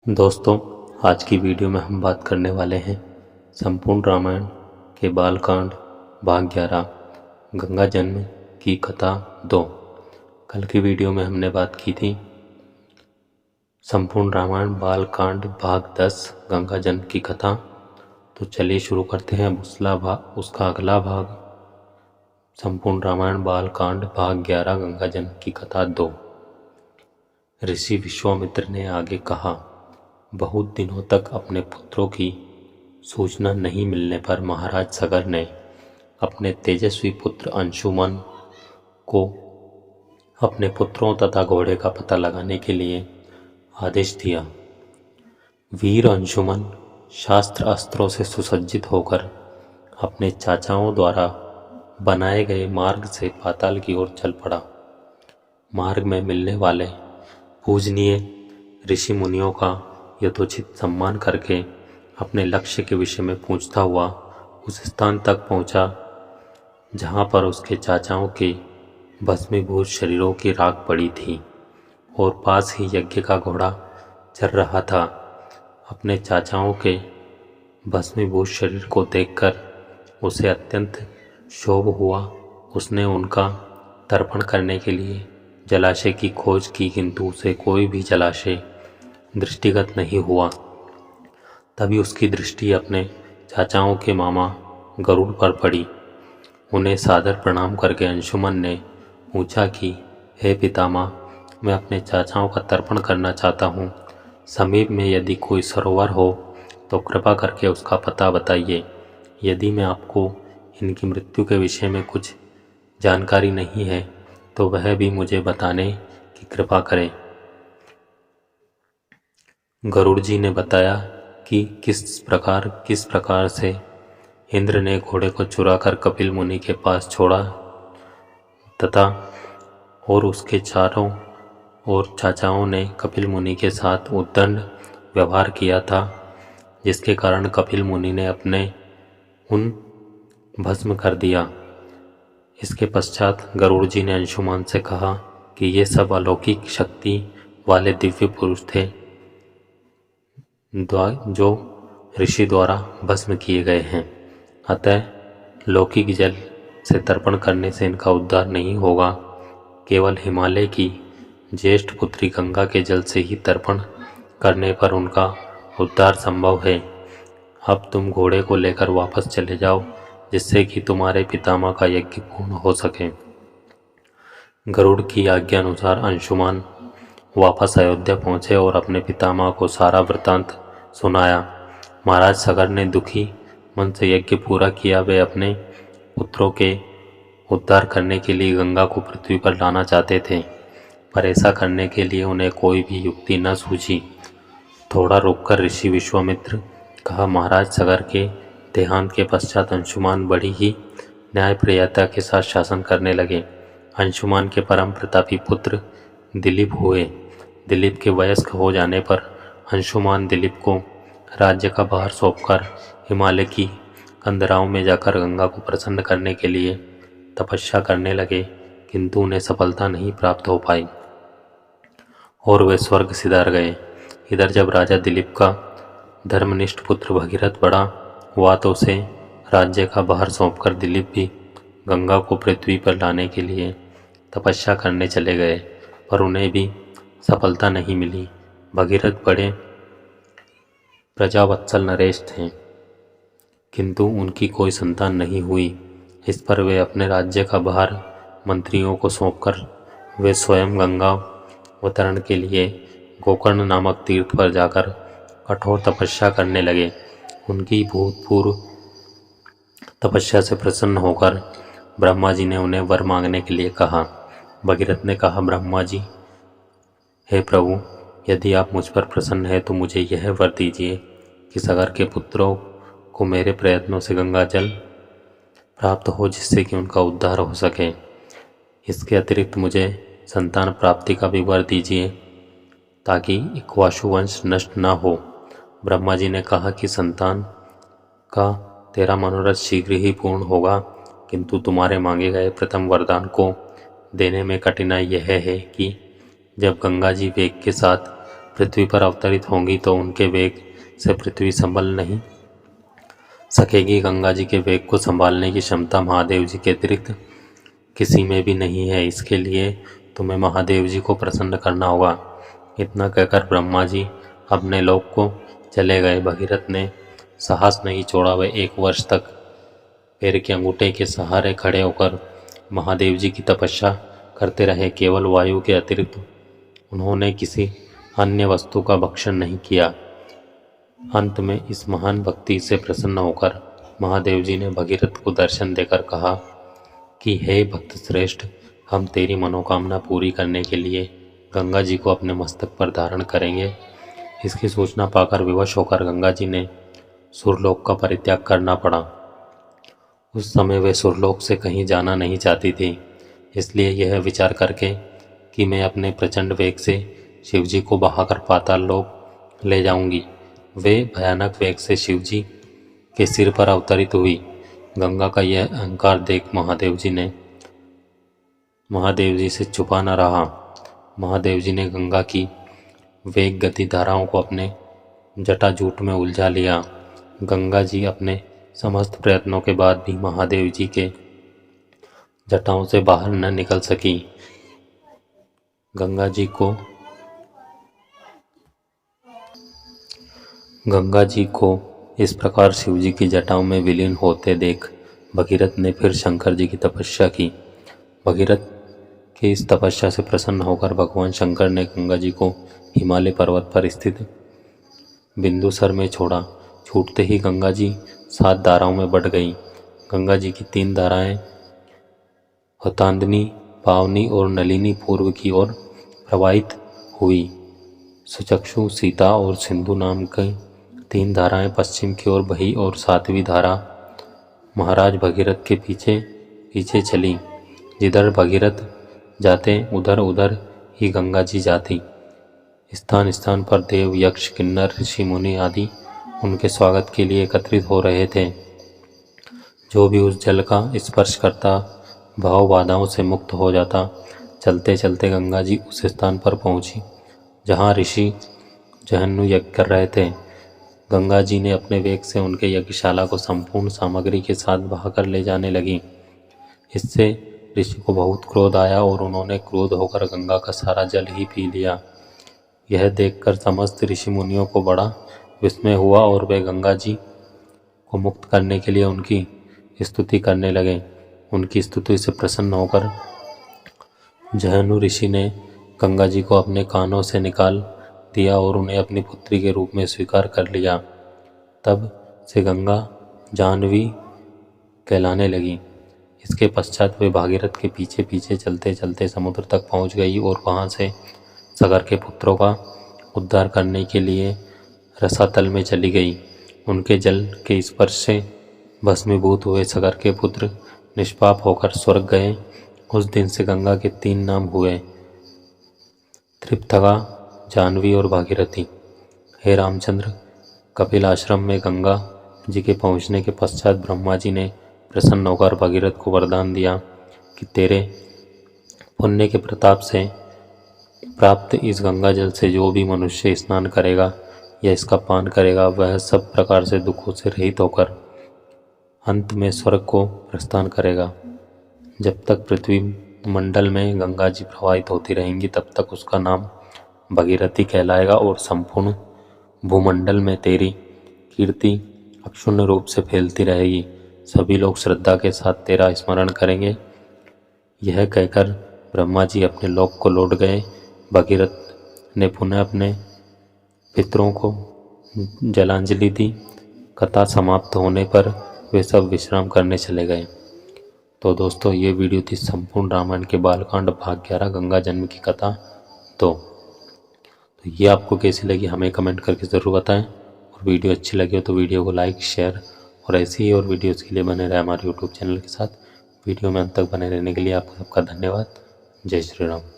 दोस्तों, आज की वीडियो में हम बात करने वाले हैं संपूर्ण रामायण के बालकांड भाग 11 गंगा जन्म की कथा 2। कल की वीडियो में हमने बात की थी संपूर्ण रामायण बालकांड भाग 10 गंगा जन्म की कथा। तो चलिए शुरू करते हैं उसका अगला भाग संपूर्ण रामायण बालकांड भाग 11 गंगा जन्म की कथा 2। ऋषि विश्वामित्र ने आगे कहा, बहुत दिनों तक अपने पुत्रों की सूचना नहीं मिलने पर महाराज सगर ने अपने तेजस्वी पुत्र अंशुमन को अपने पुत्रों तथा घोड़े का पता लगाने के लिए आदेश दिया। वीर अंशुमन शास्त्र अस्त्रों से सुसज्जित होकर अपने चाचाओं द्वारा बनाए गए मार्ग से पाताल की ओर चल पड़ा। मार्ग में मिलने वाले पूजनीय ऋषि मुनियों का यथोचित सम्मान करके अपने लक्ष्य के विषय में पूछता हुआ उस स्थान तक पहुंचा जहां पर उसके चाचाओं के भस्मीभूत शरीरों की राख पड़ी थी और पास ही यज्ञ का घोड़ा चल रहा था। अपने चाचाओं के भस्मीभूत शरीर को देखकर उसे अत्यंत क्षोभ हुआ। उसने उनका तर्पण करने के लिए जलाशय की खोज की, किंतु उसे कोई भी जलाशय दृष्टिगत नहीं हुआ। तभी उसकी दृष्टि अपने चाचाओं के मामा गरुड़ पर पड़ी। उन्हें सादर प्रणाम करके अंशुमन ने पूछा कि हे पितामह, मैं अपने चाचाओं का तर्पण करना चाहता हूँ। समीप में यदि कोई सरोवर हो तो कृपा करके उसका पता बताइए। यदि मैं आपको इनकी मृत्यु के विषय में कुछ जानकारी नहीं है तो वह भी मुझे बताने की कृपा करें। गरुड़ जी ने बताया कि किस प्रकार से इंद्र ने घोड़े को चुराकर कपिल मुनि के पास छोड़ा तथा और उसके चारों और चाचाओं ने कपिल मुनि के साथ उद्दंड व्यवहार किया था, जिसके कारण कपिल मुनि ने अपने उन भस्म कर दिया। इसके पश्चात गरुड़ जी ने अंशुमान से कहा कि ये सब अलौकिक शक्ति वाले दिव्य पुरुष थे जो ऋषि द्वारा भस्म किए गए हैं। अतः लौकिक जल से तर्पण करने से इनका उद्धार नहीं होगा। केवल हिमालय की ज्येष्ठ पुत्री गंगा के जल से ही तर्पण करने पर उनका उद्धार संभव है। अब तुम घोड़े को लेकर वापस चले जाओ, जिससे कि तुम्हारे पितामह का यज्ञ पूर्ण हो सके। गरुड़ की आज्ञा अनुसार अंशुमान वापस अयोध्या पहुंचे और अपने पितामह को सारा वृतांत सुनाया। महाराज सगर ने दुखी मन से यज्ञ पूरा किया। वे अपने पुत्रों के उद्धार करने के लिए गंगा को पृथ्वी पर लाना चाहते थे, पर ऐसा करने के लिए उन्हें कोई भी युक्ति न सूझी। थोड़ा रुककर ऋषि विश्वामित्र कहा, महाराज सगर के देहांत के पश्चात अंशुमान बड़ी ही न्यायप्रियता के साथ शासन करने लगे। अंशुमान के परम प्रतापी पुत्र दिलीप हुए। दिलीप के वयस्क हो जाने पर अंशुमान दिलीप को राज्य का भार सौंपकर हिमालय की कंदराओं में जाकर गंगा को प्रसन्न करने के लिए तपस्या करने लगे, किंतु उन्हें सफलता नहीं प्राप्त हो पाई और वे स्वर्ग सिधार गए। इधर जब राजा दिलीप का धर्मनिष्ठ पुत्र भगीरथ बड़ा हुआ तो उसे राज्य का भार सौंपकर दिलीप भी गंगा को पृथ्वी पर लाने के लिए तपस्या करने चले गए, पर उन्हें भी सफलता नहीं मिली। भगीरथ बड़े प्रजावत्सल नरेश थे, किंतु उनकी कोई संतान नहीं हुई। इस पर वे अपने राज्य का भार मंत्रियों को सौंपकर वे स्वयं गंगा अवतरण के लिए गोकर्ण नामक तीर्थ पर जाकर कठोर तपस्या करने लगे। उनकी भूतपूर्व तपस्या से प्रसन्न होकर ब्रह्मा जी ने उन्हें वर मांगने के लिए कहा। भगीरथ ने कहा, ब्रह्मा जी, हे प्रभु, यदि आप मुझ पर प्रसन्न हैं तो मुझे यह वर दीजिए कि सगर के पुत्रों को मेरे प्रयत्नों से गंगा जल प्राप्त हो, जिससे कि उनका उद्धार हो सके। इसके अतिरिक्त मुझे संतान प्राप्ति का भी वर दीजिए ताकि इक्ष्वाकु वंश नष्ट न हो। ब्रह्मा जी ने कहा कि संतान का तेरा मनोरथ शीघ्र ही पूर्ण होगा, किंतु तुम्हारे मांगे गए प्रथम वरदान को देने में कठिनाई यह है कि जब गंगा जी वेग के साथ पृथ्वी पर अवतरित होंगी तो उनके वेग से पृथ्वी संभल नहीं सकेगी। गंगा जी के वेग को संभालने की क्षमता महादेव जी के अतिरिक्त किसी में भी नहीं है। इसके लिए तुम्हें महादेव जी को प्रसन्न करना होगा। इतना कहकर ब्रह्मा जी अपने लोक को चले गए। भगीरथ ने साहस नहीं छोड़ा। वह 1 वर्ष तक पैर के अंगूठे के सहारे खड़े होकर महादेव जी की तपस्या करते रहे। केवल वायु के अतिरिक्त उन्होंने किसी अन्य वस्तु का भक्षण नहीं किया। अंत में इस महान भक्ति से प्रसन्न होकर महादेव जी ने भगीरथ को दर्शन देकर कहा कि हे भक्त श्रेष्ठ, हम तेरी मनोकामना पूरी करने के लिए गंगा जी को अपने मस्तक पर धारण करेंगे। इसकी सूचना पाकर विवश होकर गंगा जी ने सुरलोक का परित्याग करना पड़ा। उस समय वे सुरलोक से कहीं जाना नहीं चाहती थी। इसलिए यह विचार करके कि मैं अपने प्रचंड वेग से शिवजी को बहाकर पाताल लोक ले जाऊंगी, वे भयानक वेग से शिवजी के सिर पर अवतरित हुई। गंगा का यह अहंकार देख महादेव जी से छुपा न रहा। महादेव जी ने गंगा की वेग गति धाराओं को अपने जटाजूट में उलझा लिया। गंगा जी अपने समस्त प्रयत्नों के बाद भी महादेव जी के जटाओं से बाहर न निकल सकी। गंगा जी को इस प्रकार शिवजी की जटाओं में विलीन होते देख भगीरथ ने फिर शंकर जी की तपस्या की। भगीरथ की इस तपस्या से प्रसन्न होकर भगवान शंकर ने गंगा जी को हिमालय पर्वत पर स्थित बिंदुसर में छोड़ा। छूटते ही गंगा जी 7 धाराओं में बढ़ गई। गंगा जी की 3 धाराएं हतांदनी, पावनी और नलिनी पूर्व की ओर प्रवाहित हुई। सुचक्षु, सीता और सिंधु नाम की 3 धाराएं पश्चिम की ओर बही और 7वीं धारा महाराज भगीरथ के पीछे पीछे चली। जिधर भगीरथ जाते उधर उधर ही गंगा जी जाती। स्थान स्थान पर देव, यक्ष, किन्नर, ऋषि मुनि आदि उनके स्वागत के लिए एकत्रित हो रहे थे। जो भी उस जल का स्पर्श करता भाव बाधाओं से मुक्त हो जाता। चलते चलते गंगा जी उस स्थान पर पहुंची जहां ऋषि जहन्नु यज्ञ कर रहे थे। गंगा जी ने अपने वेग से उनके यज्ञशाला को संपूर्ण सामग्री के साथ बहाकर ले जाने लगी। इससे ऋषि को बहुत क्रोध आया और उन्होंने क्रोध होकर गंगा का सारा जल ही पी लिया। यह देखकर समस्त ऋषि मुनियों को बड़ा विस्मय हुआ और वे गंगा जी को मुक्त करने के लिए उनकी स्तुति करने लगे। उनकी स्तुति से प्रसन्न होकर जहनु ऋषि ने गंगा जी को अपने कानों से निकाल दिया और उन्हें अपनी पुत्री के रूप में स्वीकार कर लिया। तब से गंगा जाह्नवी कहलाने लगी। इसके पश्चात वे भागीरथ के पीछे पीछे चलते चलते समुद्र तक पहुंच गई और वहां से सगर के पुत्रों का उद्धार करने के लिए रसातल में चली गई। उनके जल के स्पर्श से भस्मीभूत हुए सगर के पुत्र निष्पाप होकर स्वर्ग गए। उस दिन से गंगा के 3 नाम हुए, त्रिपथगा, जाह्नवी और भागीरथी। हे रामचंद्र, कपिल आश्रम में गंगा जी के पहुंचने के पश्चात ब्रह्मा जी ने प्रसन्न होकर भागीरथ को वरदान दिया कि तेरे पुण्य के प्रताप से प्राप्त इस गंगा जल से जो भी मनुष्य स्नान करेगा या इसका पान करेगा वह सब प्रकार से दुखों से रहित होकर अंत में स्वर्ग को प्रस्थान करेगा। जब तक पृथ्वी मंडल में गंगा जी प्रवाहित होती रहेंगी तब तक उसका नाम भगीरथी कहलाएगा और संपूर्ण भूमंडल में तेरी कीर्ति अक्षुण्ण रूप से फैलती रहेगी। सभी लोग श्रद्धा के साथ तेरा स्मरण करेंगे। यह कहकर ब्रह्मा जी अपने लोक को लौट गए। भगीरथ ने पुनः अपने पितरों को जलांजलि दी। कथा समाप्त होने पर वे सब विश्राम करने चले गए। तो दोस्तों, ये वीडियो थी संपूर्ण रामायण के बालकांड भाग 11 गंगा जन्म की कथा। तो ये आपको कैसी लगी हमें कमेंट करके ज़रूर बताएं। और वीडियो अच्छी लगी हो तो वीडियो को लाइक, शेयर और ऐसी ही और वीडियोज़ के लिए बने रहे हमारे यूट्यूब चैनल के साथ। वीडियो में अंत तक बने रहने के लिए आप सबका धन्यवाद। जय श्री राम।